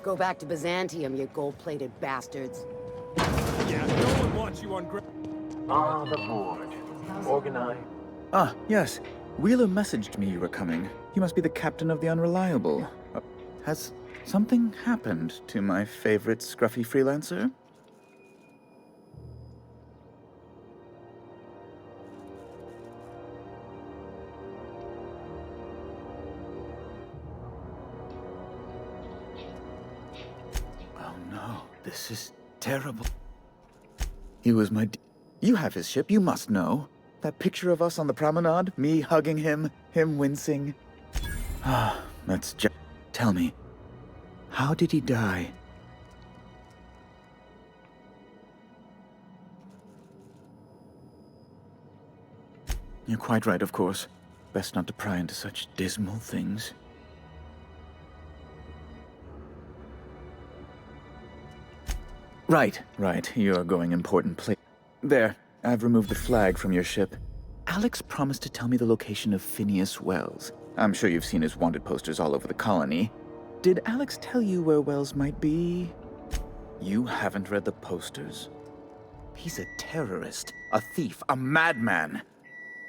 Go back to Byzantium, you gold-plated bastards. Yeah, no one wants you on Ah, the board. Organize. Ah, yes. Wheeler messaged me you were coming. You must be the captain of the Unreliable. Has something happened to my favorite scruffy freelancer? Oh no, this is terrible. He was my You have his ship, you must know. That picture of us on the promenade, me hugging him, him wincing. Ah, that's just... Tell me, how did he die? You're quite right, of course. Best not to pry into such dismal things. Right, you're going important place. There, I've removed the flag from your ship. Alex promised to tell me the location of Phineas Wells. I'm sure you've seen his wanted posters all over the colony. Did Alex tell you where Wells might be? You haven't read the posters? He's a terrorist, a thief, a madman.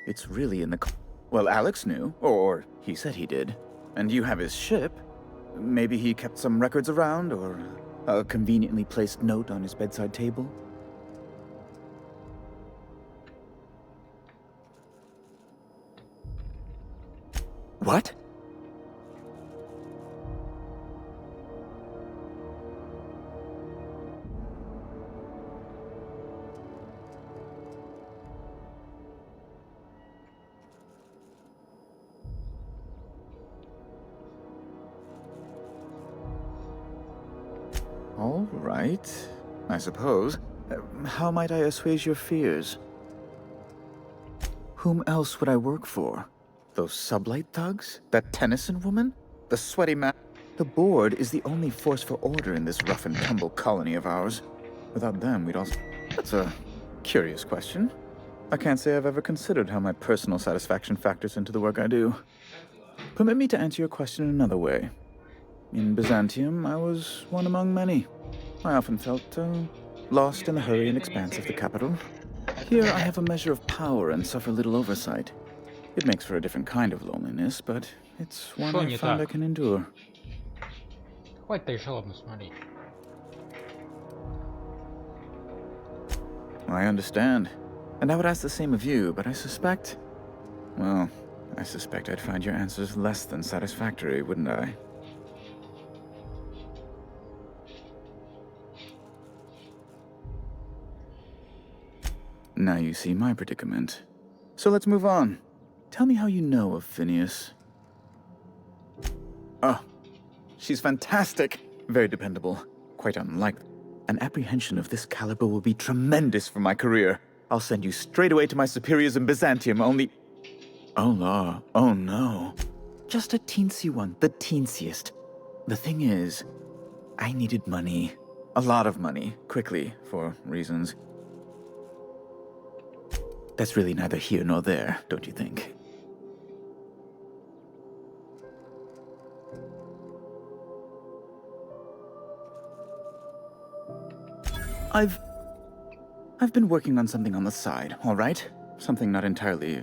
It's really in the... Well, Alex knew, or he said he did. And you have his ship. Maybe he kept some records around, or a conveniently placed note on his bedside table. What? All right, I suppose. How might I assuage your fears? Whom else would I work for? Those sublight thugs? That Tennyson woman? The sweaty man? The board is the only force for order in this rough and tumble colony of ours. Without them, we'd also... That's a curious question. I can't say I've ever considered how my personal satisfaction factors into the work I do. Permit me to answer your question in another way. In Byzantium, I was one among many. I often felt lost in the hurry and expanse of the capital. Here, I have a measure of power and suffer little oversight. It makes for a different kind of loneliness, but it's one I found I can endure. Хватит так жалобно смотреть. I understand. And I would ask the same of you, but I suspect... Well, I suspect I'd find your answers less than satisfactory, wouldn't I? Now you see my predicament. So let's move on. Tell me how you know of Phineas. Oh, she's fantastic. Very dependable. Quite unlike. An apprehension of this caliber will be tremendous for my career. I'll send you straight away to my superiors in Byzantium, only... Oh, law. Oh, no. Just a teensy one, the teensiest. The thing is, I needed money. A lot of money, quickly, for reasons. That's really neither here nor there, don't you think? I've been working on something on the side, all right? Something not entirely,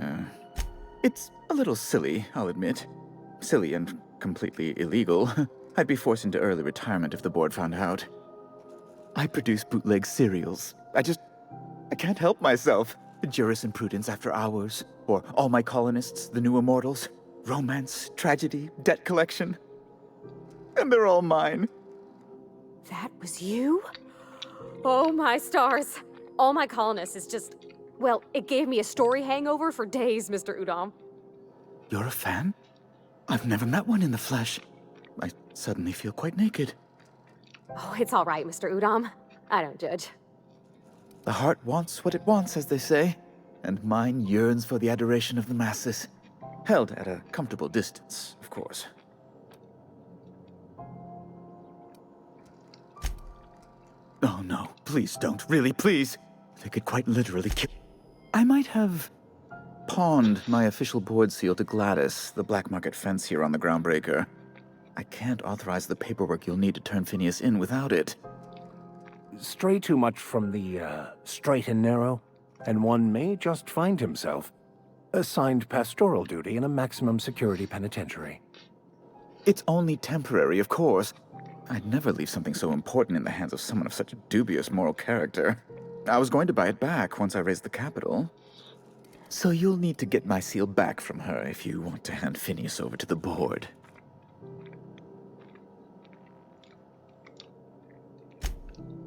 It's a little silly, I'll admit. Silly and completely illegal. I'd be forced into early retirement if the board found out. I produce bootleg serials. I can't help myself. Jurisprudence After Hours, or All My Colonists, The New Immortals. Romance, tragedy, debt collection. And they're all mine. That was you? Oh my stars. All My Colonists is just... Well, it gave me a story hangover for days, Mr. Udom. You're a fan? I've never met one in the flesh. I suddenly feel quite naked. Oh, it's all right, Mr. Udom. I don't judge. The heart wants what it wants, as they say, and mine yearns for the adoration of the masses. Held at a comfortable distance, of course. Oh no, please don't, really, please. They could quite literally kill... I might have pawned my official board seal to Gladys, the black market fence here on the Groundbreaker. I can't authorize the paperwork you'll need to turn Phineas in without it. Stray too much from the, straight and narrow, and one may just find himself assigned pastoral duty in a maximum security penitentiary. It's only temporary, of course. I'd never leave something so important in the hands of someone of such dubious moral character. I was going to buy it back once I raised the capital. So you'll need to get my seal back from her if you want to hand Phineas over to the board.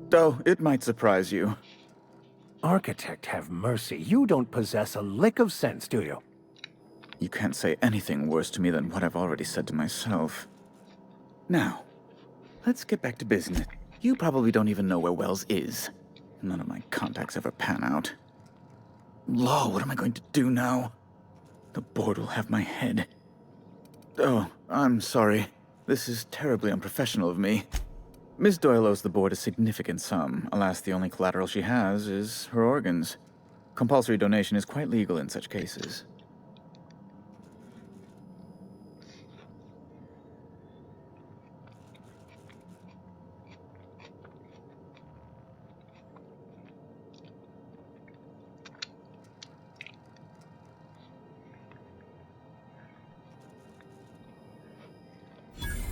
Though it might surprise you. Architect have mercy, you don't possess a lick of sense, do you? You can't say anything worse to me than what I've already said to myself. Now, let's get back to business. You probably don't even know where Wells is. None of my contacts ever pan out. Law, what am I going to do now? The board will have my head. Oh, I'm sorry. This is terribly unprofessional of me. Miss Doyle owes the board a significant sum. Alas, the only collateral she has is her organs. Compulsory donation is quite legal in such cases.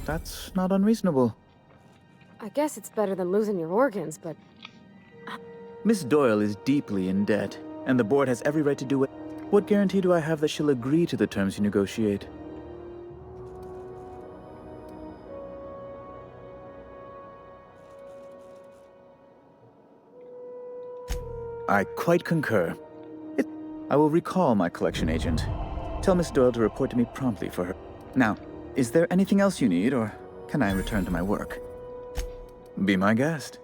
That's not unreasonable. I guess it's better than losing your organs, but Miss Doyle is deeply in debt, and the board has every right to do it. What guarantee do I have that she'll agree to the terms you negotiate? I quite concur. I will recall my collection agent. Tell Miss Doyle to report to me promptly for her. Now, is there anything else you need, or can I return to my work? Be my guest.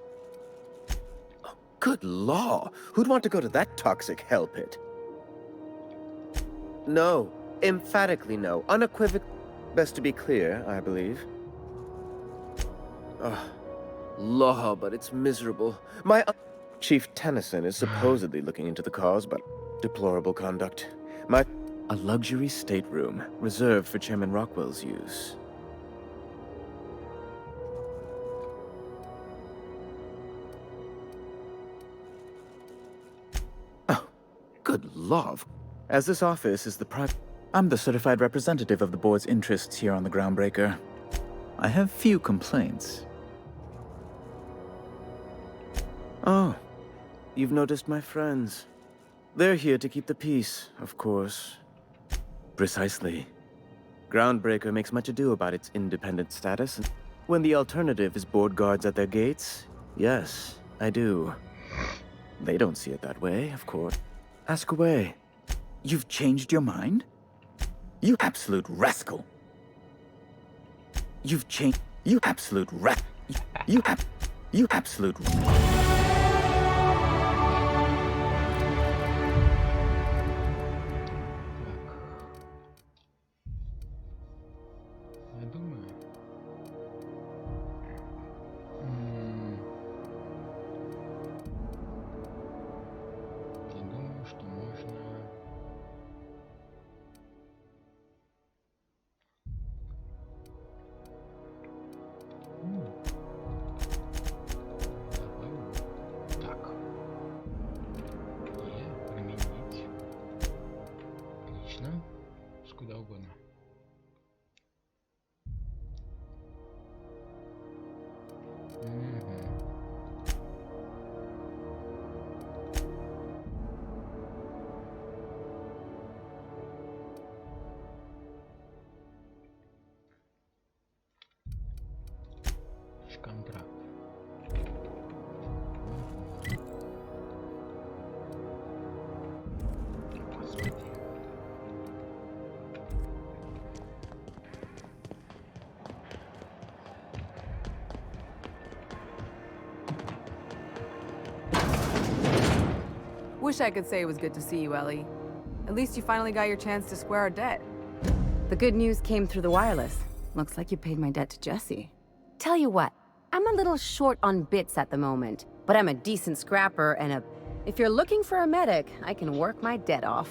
Oh, good law! Who'd want to go to that toxic hell pit? No. Emphatically no. Unequivocal. Best to be clear, I believe. Ugh. Law, but it's miserable. My Chief Tennyson is supposedly looking into the cause, but deplorable conduct. A luxury stateroom reserved for Chairman Rockwell's use. Oh, good love. As this office is the I'm the certified representative of the board's interests here on the Groundbreaker. I have few complaints. Oh, you've noticed my friends. They're here to keep the peace, of course. Precisely. Groundbreaker makes much ado about its independent status. When the alternative is board guards at their gates, yes, I do. They don't see it that way, of course. Ask away. You've changed your mind? You absolute rascal. You've changed. You absolute You absolute. Я думаю... Я думаю, что можно... Давай так. И применить. Отлично. Скуда угодно. Контракт. Господи. Wish I could say it was good to see you, Ellie. At least you finally got your chance to square our debt. The good news came through the wireless. Looks like you paid my debt to Jesse. Tell you what, I'm a little short on bits at the moment, but I'm a decent scrapper and if you're looking for a medic, I can work my debt off.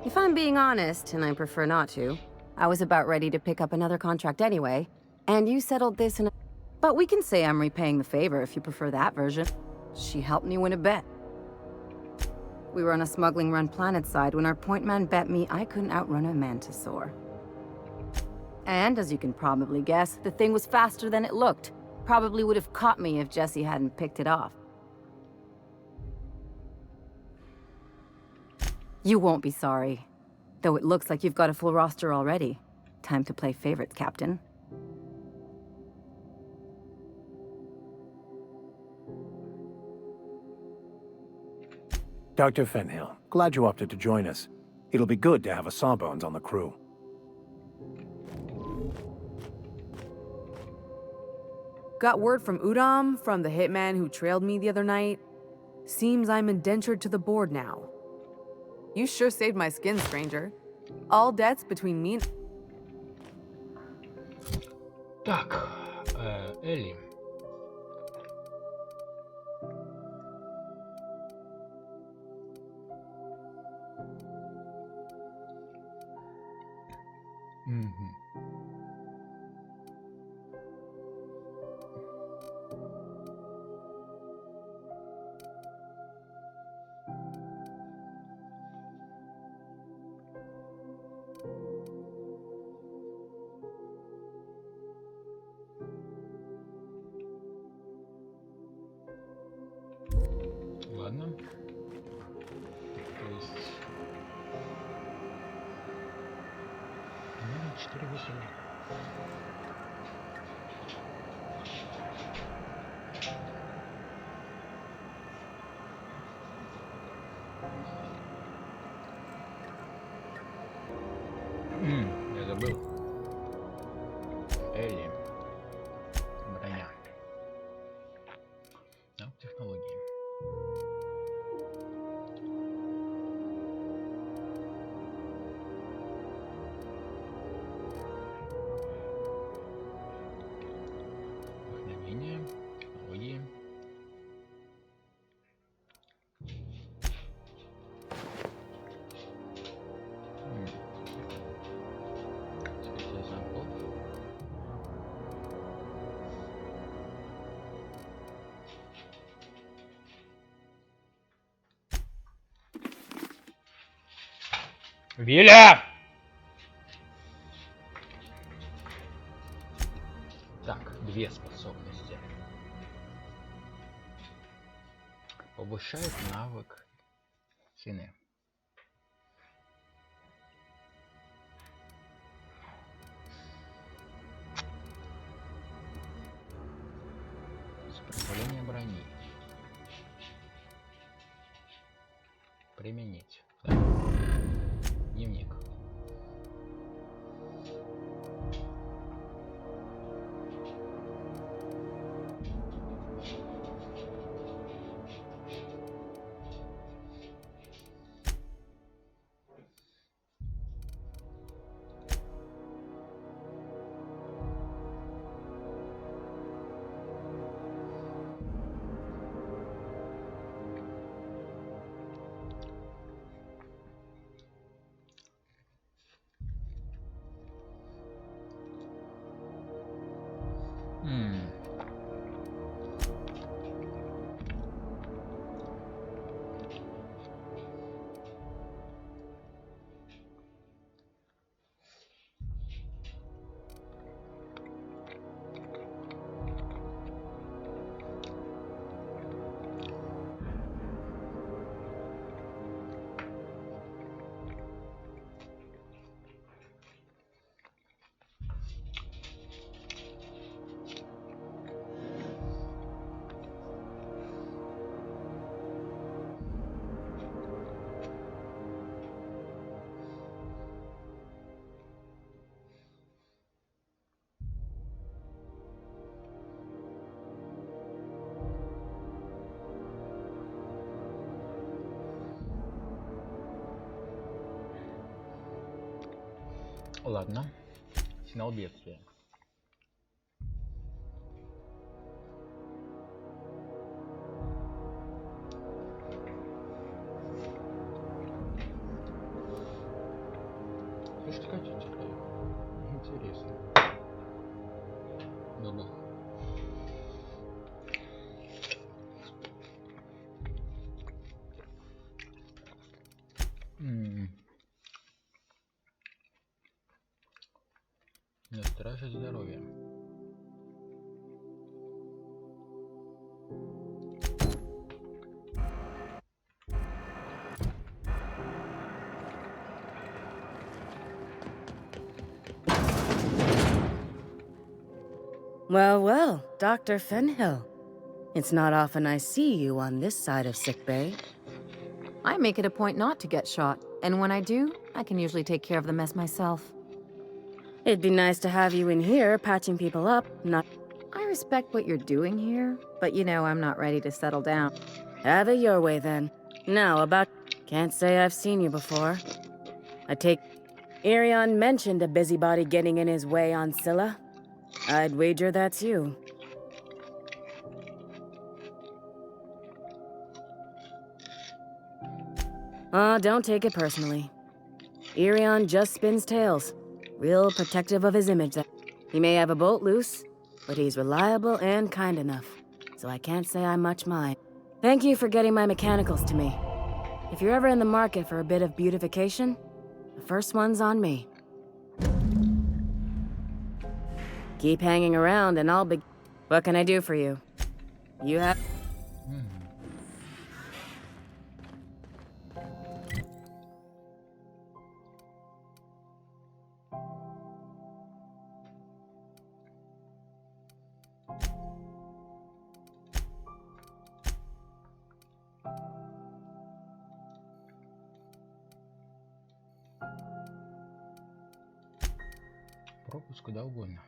If I'm being honest, and I prefer not to, I was about ready to pick up another contract anyway, and you settled this in a... But we can say I'm repaying the favor if you prefer that version. She helped me win a bet. We were on a smuggling run planetside when our point man bet me I couldn't outrun a mantisaur. And as you can probably guess, the thing was faster than it looked. Probably would have caught me if Jesse hadn't picked it off. You won't be sorry. Though it looks like you've got a full roster already. Time to play favorites, Captain. Dr. Fenhill, glad you opted to join us. It'll be good to have a Sawbones on the crew. Got word from Udom, from the hitman who trailed me the other night. Seems I'm indentured to the board now. You sure saved my skin, stranger. All debts between me and... Так, Элли. Мгм. Ладно. То есть... 4-8. Я забыл. Элли. Броня. Технологии. Вдохновение. Технологии. Скрытие замков. Виля! Так, две способности. Повышает навык цены. Сопротивление брони. Применить. Так. Дневник. Ладно. Финал бедствия. Слушайте, хотите? Интересно. Ну-ну. На страже здоровья. Well, well, Dr. Fenhill. It's not often I see you on this side of sickbay. I make it a point not to get shot, and when I do, I can usually take care of the mess myself. It'd be nice to have you in here, patching people up, not... I respect what you're doing here, but you know I'm not ready to settle down. Have it your way, then. Now, about... Can't say I've seen you before. I take... Irion mentioned a busybody getting in his way on Scylla. I'd wager that's you. Don't take it personally. Irion just spins tales. Real protective of his image. He may have a bolt loose, but he's reliable and kind enough. So I can't say I much mind. Thank you for getting my mechanicals to me. If you're ever in the market for a bit of beautification, the first one's on me. Keep hanging around and I'll be... What can I do for you? You have... Пропуск куда угодно.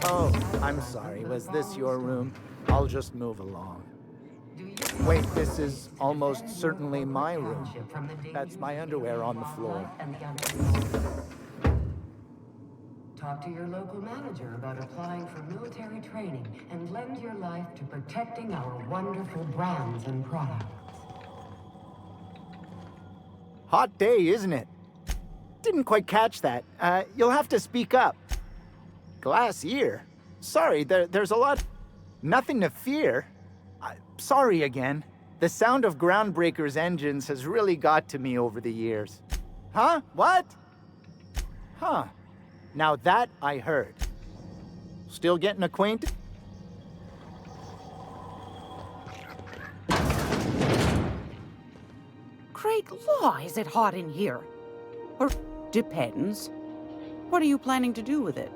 Oh, I'm sorry. Was this your room? I'll just move along. Wait, this is almost certainly my room. That's my underwear on the floor. Talk to your local manager about applying for military training and lend your life to protecting our wonderful brands and products. Hot day, isn't it? Didn't quite catch that. You'll have to speak up. Glass ear? Sorry, there's a lot... Nothing to fear. Sorry again. The sound of Groundbreaker's engines has really got to me over the years. Huh? What? Huh. Now that I heard. Still getting acquainted? Great law, is it hot in here? Or depends. What are you planning to do with it?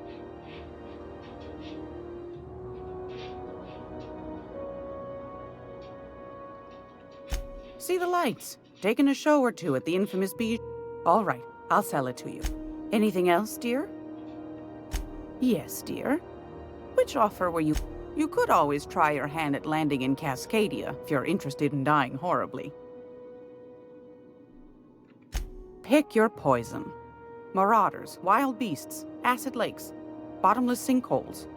See the lights. Taking a show or two at the infamous beach. All right, I'll sell it to you. Anything else, dear? Yes, dear. Which offer were you... You could always try your hand at landing in Cascadia if you're interested in dying horribly. Pick your poison. Marauders, wild beasts, acid lakes, bottomless sinkholes.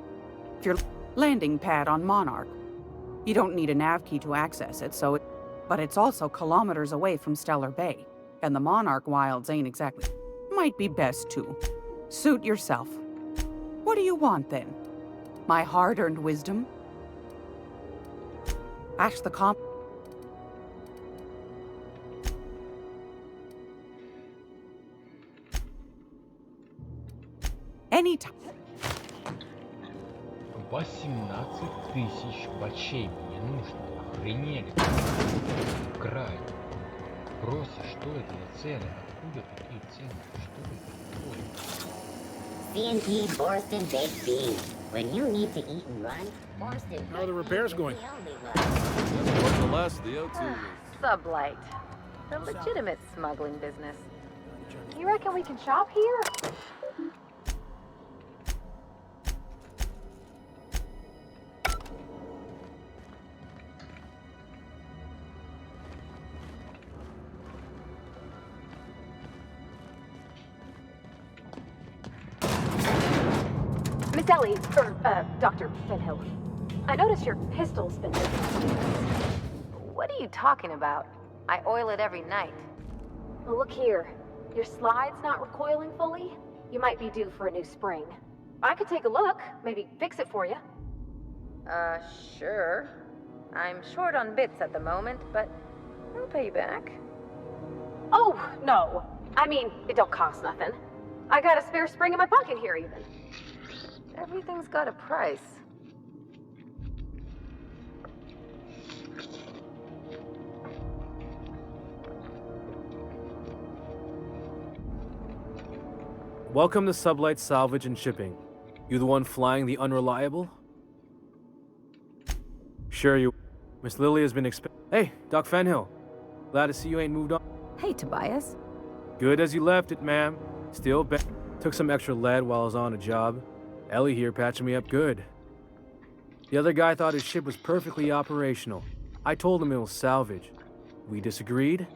If your landing pad on Monarch. You don't need a nav key to access it, so but it's also kilometers away from Stellar Bay, and the Monarch wilds ain't exactly... Might be best to. Suit yourself. What do you want, then? My hard-earned wisdom? Ash the comp... Anytime. 18 тысяч бачей мне нужно. Охренели. Край. Просто что это за цены? Откуда такие цены? Что это такое? CNT Borston Baked Beans. When you need to eat and run, forced and How are the repairs going? The last of the O2 Sublight. The legitimate smuggling business. You reckon we can shop here? Miss Ellie, Dr. Fenhill. I noticed your pistol's been missing. What are you talking about? I oil it every night. Well, look here. Your slide's not recoiling fully. You might be due for a new spring. I could take a look, maybe fix it for you. Sure. I'm short on bits at the moment, but I'll pay you back. Oh, no. I mean, it don't cost nothing. I got a spare spring in my pocket here, even. Everything's got a price. Welcome to Sublight Salvage and Shipping. You the one flying the unreliable? Sure you. Miss Lily has been Hey, Doc Fenhill. Glad to see you ain't moved on. Hey, Tobias. Good as you left it, ma'am. Still took some extra lead while I was on a job. Ellie here patching me up good. The other guy thought his ship was perfectly operational. I told him it was salvage. We disagreed.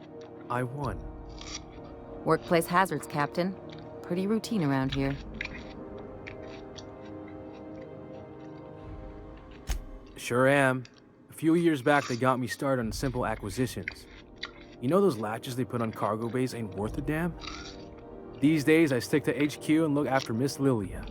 I won. Workplace hazards, Captain. Pretty routine around here. Sure am. A few years back, they got me started on simple acquisitions. You know those latches they put on cargo bays ain't worth a damn? These days, I stick to HQ and look after Miss Lilia.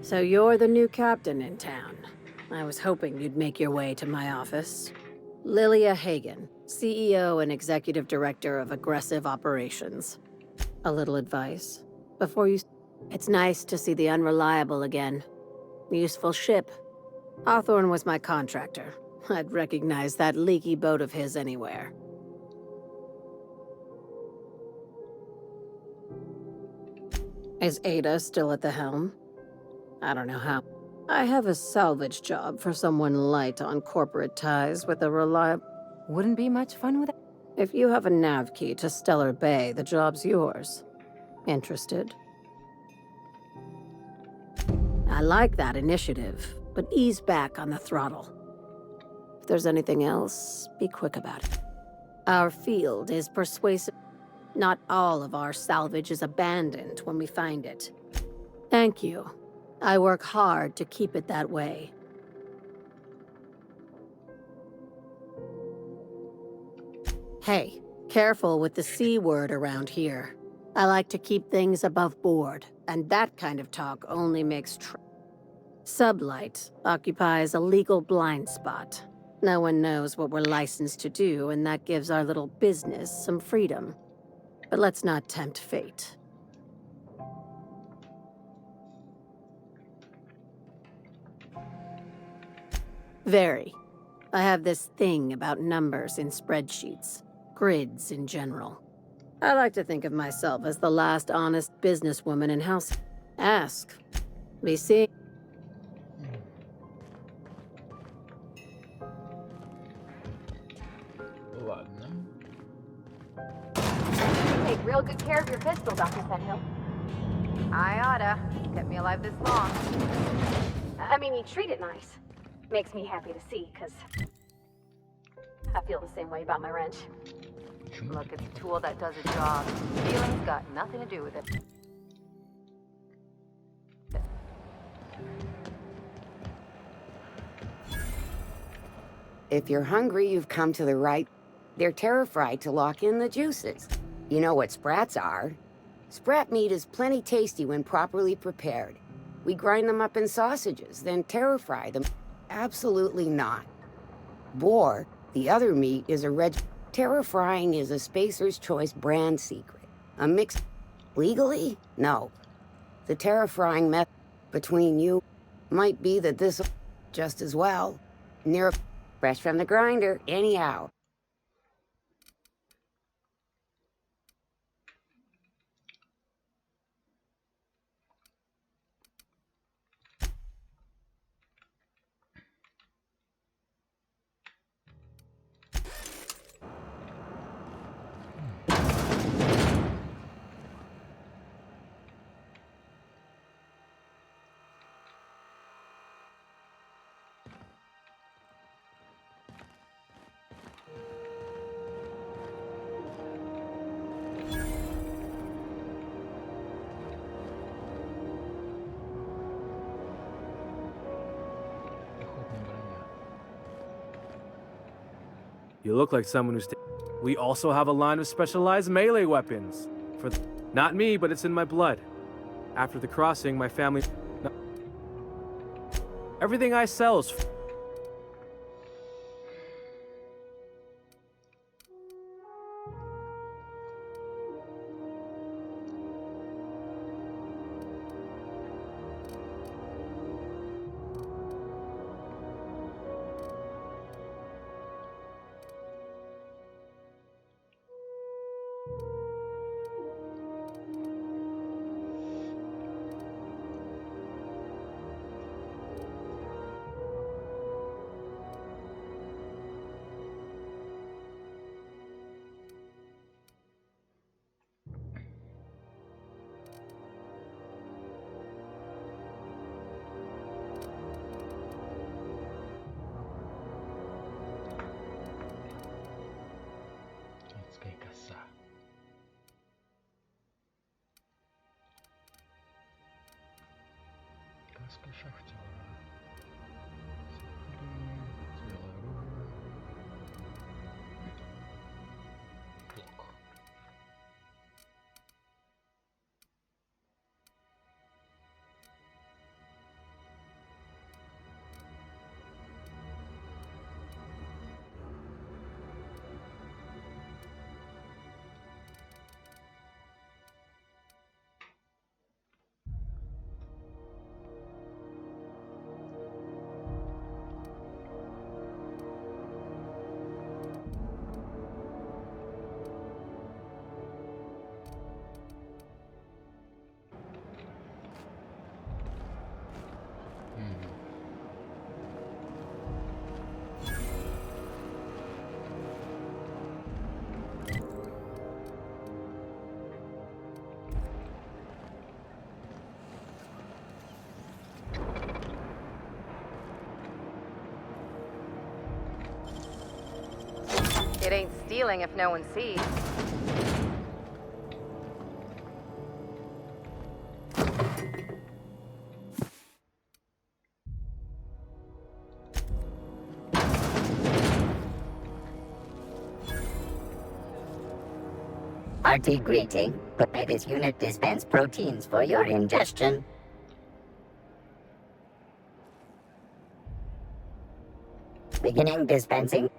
So you're the new captain in town. I was hoping you'd make your way to my office. Lilia Hagen, CEO and Executive Director of Aggressive Operations. A little advice. Before you... It's nice to see the Unreliable again. Useful ship. Hawthorne was my contractor. I'd recognize that leaky boat of his anywhere. Is Ada still at the helm? I don't know how. I have a salvage job for someone light on corporate ties with a reliable... Wouldn't be much fun with it. If you have a nav key to Stellar Bay, the job's yours. Interested? I like that initiative, but ease back on the throttle. If there's anything else, be quick about it. Our field is persuasive. Not all of our salvage is abandoned when we find it. Thank you. I work hard to keep it that way. Hey, careful with the C word around here. I like to keep things above board, and that kind of talk only makes Sublight occupies a legal blind spot. No one knows what we're licensed to do, and that gives our little business some freedom. But let's not tempt fate. Very. I have this thing about numbers in spreadsheets, grids in general. I like to think of myself as the last honest businesswoman in house. Ask. Be seeing. Ладно. Take real good care of your pistol, Dr. Fenhill. I oughta. Kept me alive this long. I mean, you treat it nice. Makes me happy to see, because I feel the same way about my wrench. Look, it's a tool that does a job. Feelings got nothing to do with it. If you're hungry, you've come to the right. They're terrified to lock in the juices. You know what sprats are? Sprat meat is plenty tasty when properly prepared. We grind them up in sausages, then terror fry them. Absolutely not. Boar, the other meat, is a red... Terror frying is a Spacer's Choice brand secret. A mix... Legally? No. The terror frying method between you might be that this just as well. Near fresh from the grinder, anyhow. You look like someone who's... We also have a line of specialized melee weapons. Not me, but it's in my blood. After the crossing, my family... No. Everything I sell is... It ain't stealing if no one sees. Hearty greeting. May this unit dispense proteins for your ingestion. Beginning dispensing.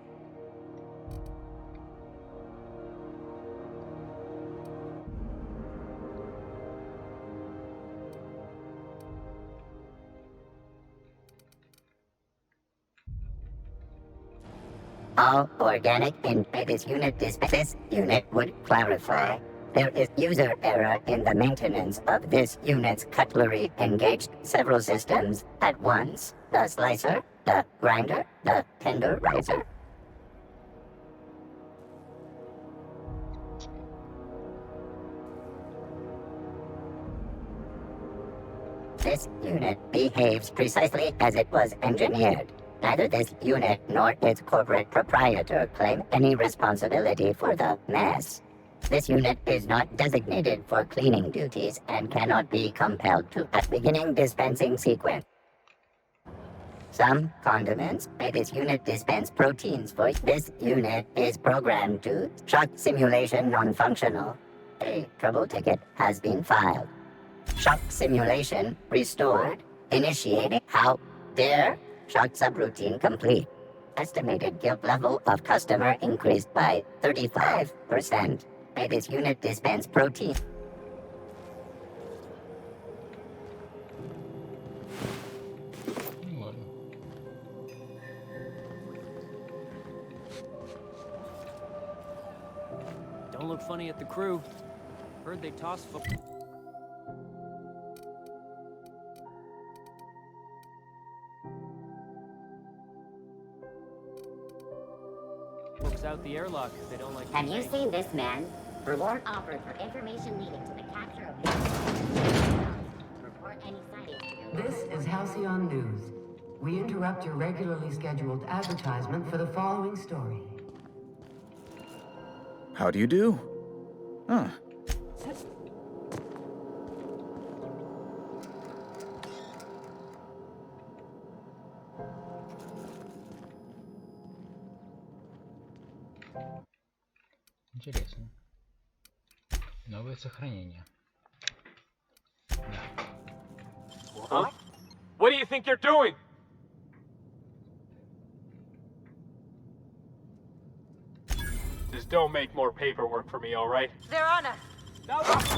All organic in this unit this unit would clarify. There is user error in the maintenance of this unit's cutlery engaged several systems at once. The slicer, the grinder, the tenderizer. This unit behaves precisely as it was engineered. Neither this unit nor its corporate proprietor claim any responsibility for the mess. This unit is not designated for cleaning duties and cannot be compelled to at beginning dispensing sequence. Some condiments may this unit dispense proteins for. This unit is programmed to shock simulation non-functional. A trouble ticket has been filed. Shock simulation restored. Initiating. How dare? Shock subroutine complete. Estimated guilt level of customer increased by 35%. May this unit dispense protein. Don't look funny at the crew. Heard they toss folks out the airlock if they don't like. Have you seen this man? Reward offered for information leading to the capture of his. Report any sightings. This is Halcyon News. We interrupt your regularly scheduled advertisement for the following story. How do you do? Huh. Интересно. Новое сохранение. Huh? What do you think you're doing? Just don't make more paperwork for me, all right? They're on us. Now That's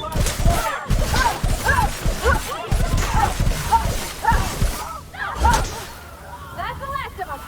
the last of them.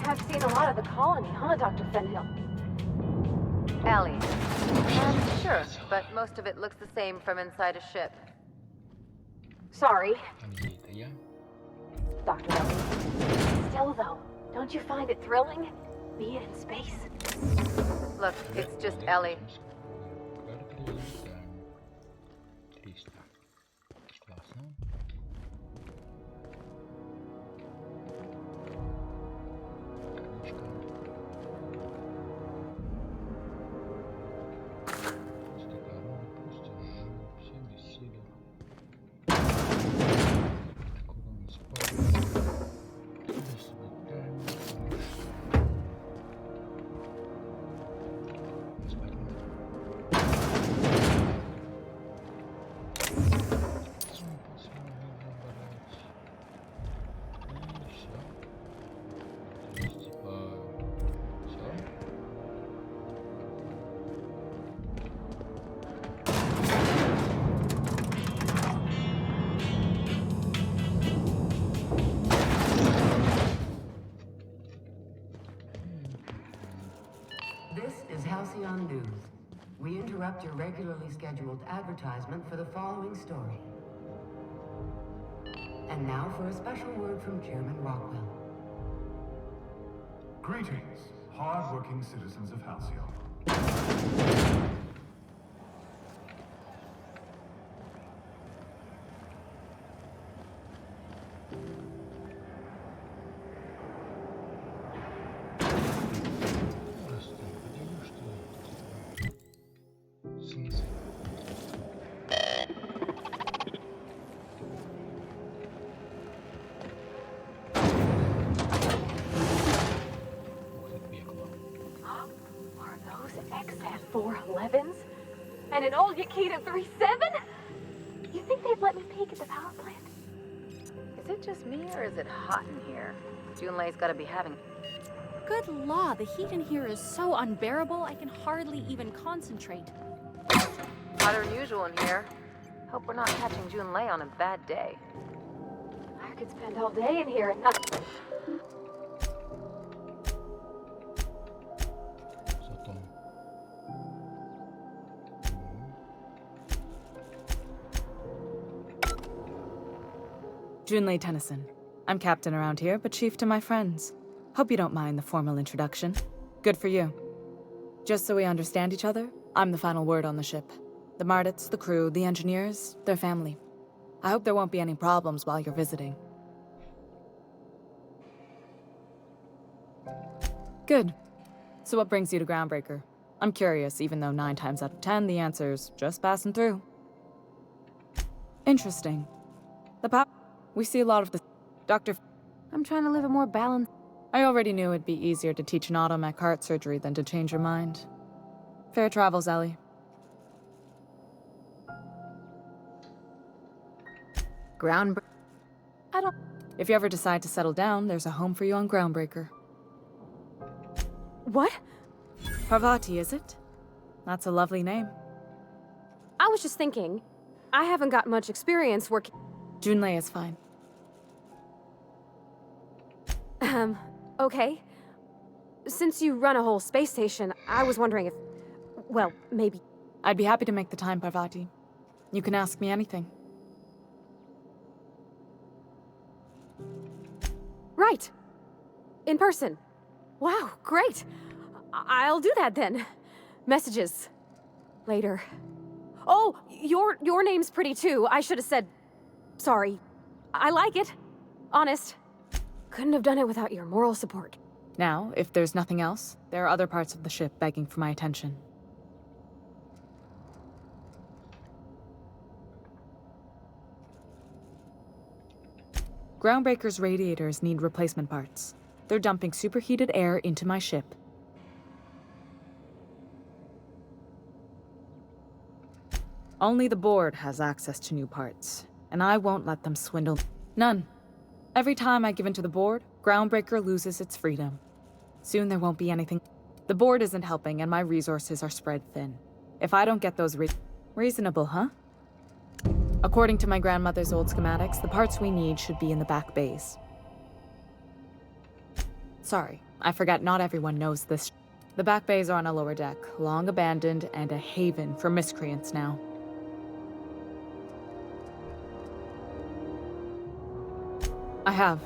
Have seen a lot of the colony, huh, Dr. Fenhill? Ellie. Sure, but most of it looks the same from inside a ship. Sorry. Yeah. Dr. Ellie. Still, though, don't you find it thrilling? Be it in space? Look, it's just Ellie. Halcyon News. We interrupt your regularly scheduled advertisement for the following story. And now for a special word from Chairman Rockwell. Greetings, hard-working citizens of Halcyon. And an old Yakita 3.7? You think they'd let me peek at the power plant? Is it just me, or is it hot in here? Dzunlai's gotta be having... Good law, the heat in here is so unbearable, I can hardly even concentrate. Hotter than usual in here. Hope we're not catching Dzюnлэй on a bad day. I could spend all day in here and not... Dzюnлэй Tennyson. I'm captain around here, but chief to my friends. Hope you don't mind the formal introduction. Good for you. Just so we understand each other, I'm the final word on the ship. The Mardits, the crew, the engineers, their family. I hope there won't be any problems while you're visiting. Good. So what brings you to Groundbreaker? I'm curious, even though 9 times out of 10, the answer's just passing through. Interesting. We see a lot of the... Dr. I'm trying to live a more balanced... I already knew it'd be easier to teach an automech heart surgery than to change your mind. Fair travels, Ellie. If you ever decide to settle down, there's a home for you on Groundbreaker. What? Parvati, is it? That's a lovely name. I was just thinking, I haven't got much experience working... Dzюnлэй is fine. Okay. Since you run a whole space station, I was wondering if... Well, maybe... I'd be happy to make the time, Parvati. You can ask me anything. Right. In person. Wow, great. I'll do that then. Messages. Later. Oh, your name's pretty too. I should have said... Sorry. I like it. Honest. Couldn't have done it without your moral support. Now, if there's nothing else, there are other parts of the ship begging for my attention. Groundbreaker's radiators need replacement parts. They're dumping superheated air into my ship. Only the board has access to new parts, and I won't let them swindle. None. Every time I give in to the board, Groundbreaker loses its freedom. Soon there won't be anything. The board isn't helping, and my resources are spread thin. If I don't get those reasonable, huh? According to my grandmother's old schematics, the parts we need should be in the back bays. Sorry, I forgot not everyone knows this. The back bays are on a lower deck, long abandoned, and a haven for miscreants now. I have.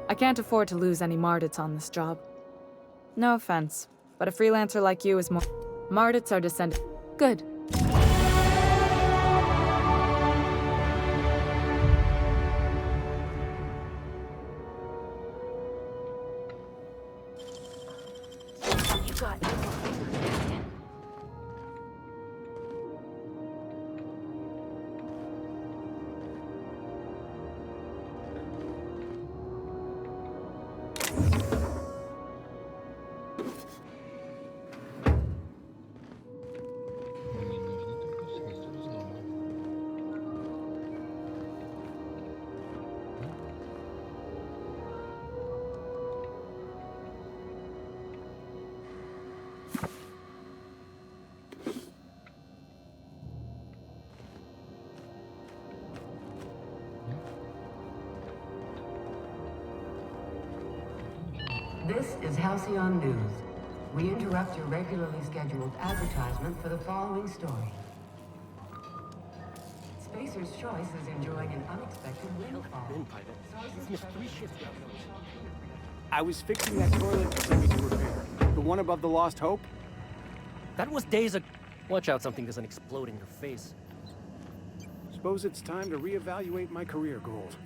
I can't afford to lose any Mardits on this job. No offense, but a freelancer like you is more... Mardits are descended... Good. You got no more fingers, Captain. This is Halcyon News. We interrupt your regularly scheduled advertisement for the following story. Spacer's Choice is enjoying an unexpected windfall. I was fixing that toilet you sent me to repair. The one above the Lost Hope? That was days ago. Watch out something doesn't explode in your face. Suppose it's time to reevaluate my career goals.